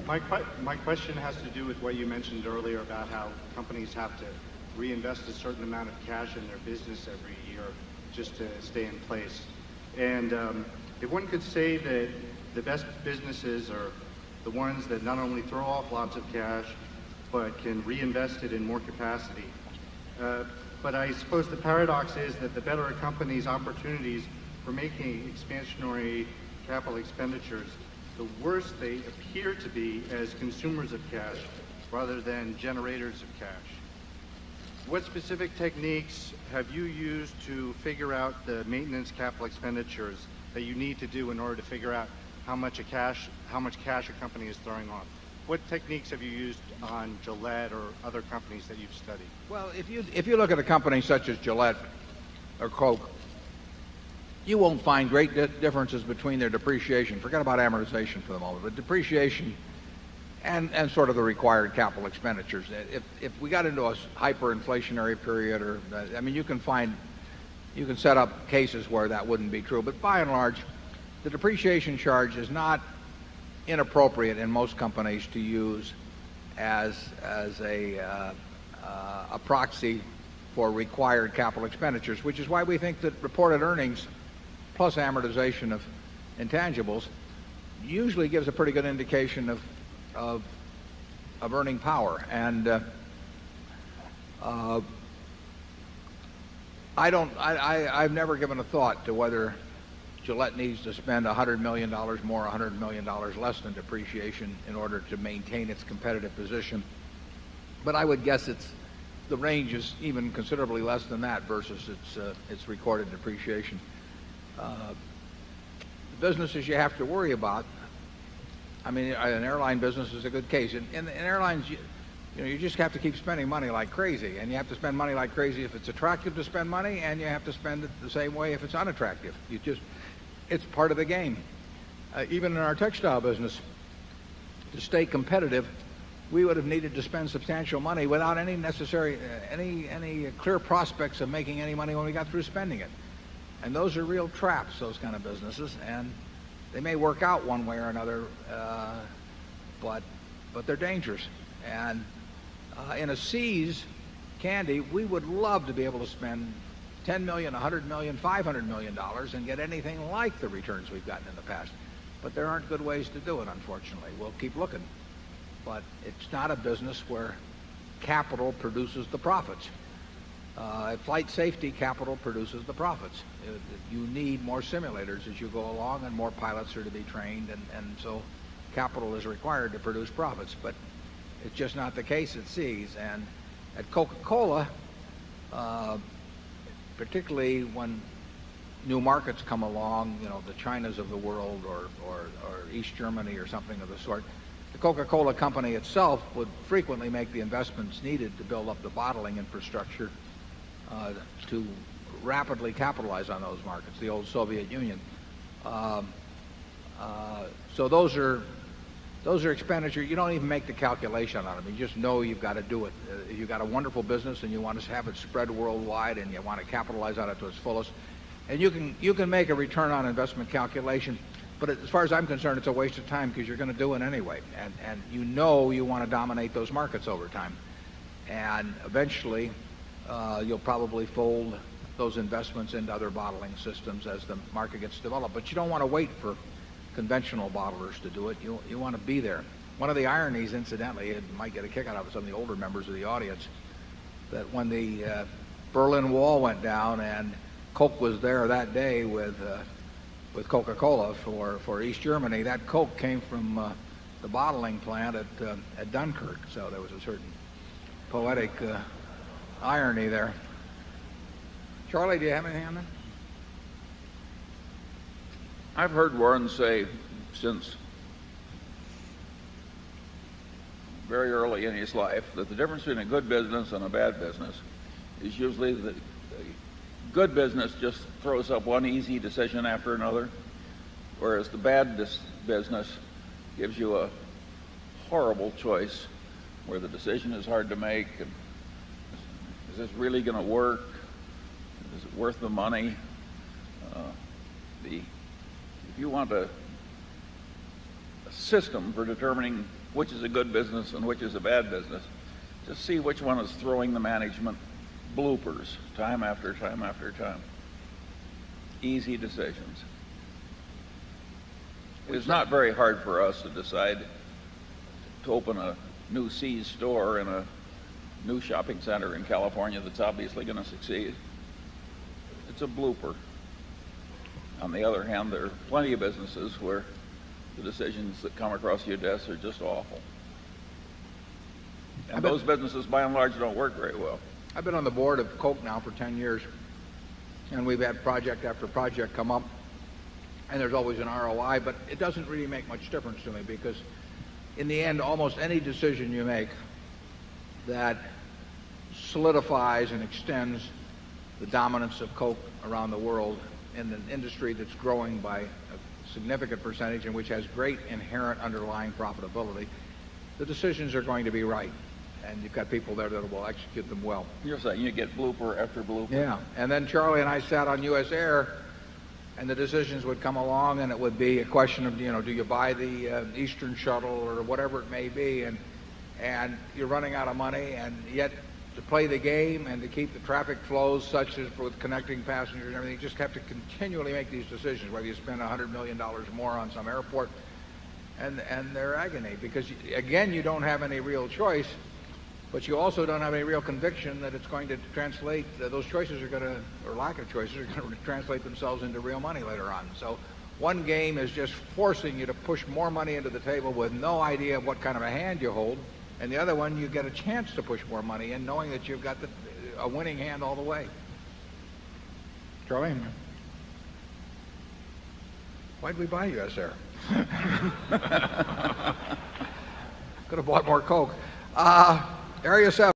My question has to do with what you mentioned earlier about how companies have to reinvest a certain amount of cash in their business every year just to stay in place. And if one could say that the best businesses are the ones that not only throw off lots of cash, but can reinvest it in more capacity. But I suppose the paradox is that the better a company's opportunities for making expansionary capital expenditures, the worse they appear to be as consumers of cash rather than generators of cash. What specific techniques have you used to figure out the maintenance capital expenditures that you need to do in order to figure out how much cash a company is throwing off? What techniques have you used on Gillette or other companies that you've studied? Well, if you look at a company such as Gillette or Coke, you won't find great differences between their depreciation. Forget about amortization for the moment, but depreciation and sort of the required capital expenditures. If we got into a hyperinflationary period, or I mean, you can set up cases where that wouldn't be true, but by and large, the depreciation charge is not inappropriate in most companies to use as a proxy for required capital expenditures, which is why we think that reported earnings plus amortization of intangibles usually gives a pretty good indication of earning power. And I've never given a thought to whether Gillette needs to spend $100 million more, $100 million less than depreciation in order to maintain its competitive position. But I would guess the range is even considerably less than that versus its recorded depreciation. The businesses you have to worry about, I mean, an airline business is a good case. In airlines, you just have to keep spending money like crazy, and you have to spend money like crazy if it's attractive to spend money, and you have to spend it the same way if it's unattractive. It's part of the game. Even in our textile business, to stay competitive, we would have needed to spend substantial money without any clear prospects of making any money when we got through spending it. And those are real traps, those kind of businesses, and they may work out one way or another, but they're dangerous. And in a See's candy, we would love to be able to spend $10 million, $100 million, $500 million and get anything like the returns we've gotten in the past. But there aren't good ways to do it, unfortunately. We'll keep looking. But it's not a business where capital produces the profits. Flight safety capital produces the profits. You need more simulators as you go along, and more pilots are to be trained, and so capital is required to produce profits. But it's just not the case at See's. And at Coca-Cola, particularly when new markets come along, the Chinas of the world or East Germany or something of the sort, the Coca-Cola company itself would frequently make the investments needed to build up the bottling infrastructure to rapidly capitalize on those markets, the old Soviet Union. So those are expenditures. You don't even make the calculation on them. You just know you've got to do it. You've got a wonderful business and you want to have it spread worldwide, and you want to capitalize on it to its fullest. And you can make a return on investment calculation, but as far as I'm concerned, it's a waste of time because you're going to do it anyway. And you want to dominate those markets over time. And eventually, you'll probably fold those investments into other bottling systems as the market gets developed. But you don't want to wait for conventional bottlers to do it. You want to be there. One of the ironies, incidentally, it might get a kick out of some of the older members of the audience, that when the Berlin Wall went down and Coke was there that day with Coca-Cola for East Germany, that Coke came from the bottling plant at Dunkirk. So there was a certain poetic irony there. Charlie, do you have anything on that? I've heard Warren say since very early in his life that the difference between a good business and a bad business is usually that a good business just throws up one easy decision after another, whereas the bad business gives you a horrible choice where the decision is hard to make. And is this really going to work? Is it worth the money? If you want a system for determining which is a good business and which is a bad business. Just see which one is throwing the management bloopers time after time after time. Easy decisions. It's not very hard for us to decide to open a new Sears store in a new shopping center in California that's obviously going to succeed. It's a blooper. On the other hand, there are plenty of businesses where the decisions that come across your desk are just awful. And those businesses, by and large, don't work very well. I've been on the board of Coke now for 10 years, and we've had project after project come up, and there's always an ROI, but it doesn't really make much difference to me because in the end, almost any decision you make that solidifies and extends the dominance of Coke around the world in an industry that's growing by a significant percentage and which has great inherent underlying profitability, the decisions are going to be right. And you've got people there that will execute them well. You're saying you get blooper after blooper. Yeah. And then Charlie and I sat on U.S. Air, and the decisions would come along, and it would be a question of, do you buy the Eastern Shuttle or whatever it may be, and you're running out of money, and yet to play the game and to keep the traffic flows such as with connecting passengers and everything, you just have to continually make these decisions, whether you spend $100 million more on some airport, and they're agony, because, again, you don't have any real choice, but you also don't have any real conviction that it's going to translate, those choices are going to, or lack of choices, are going to translate themselves into real money later on. So one game is just forcing you to push more money into the table with no idea of what kind of a hand you hold, and the other one you get a chance to push more money in knowing that you've got a winning hand all the way. Charlie? Why'd we buy U.S. Air? Could have bought more Coke. Area 7.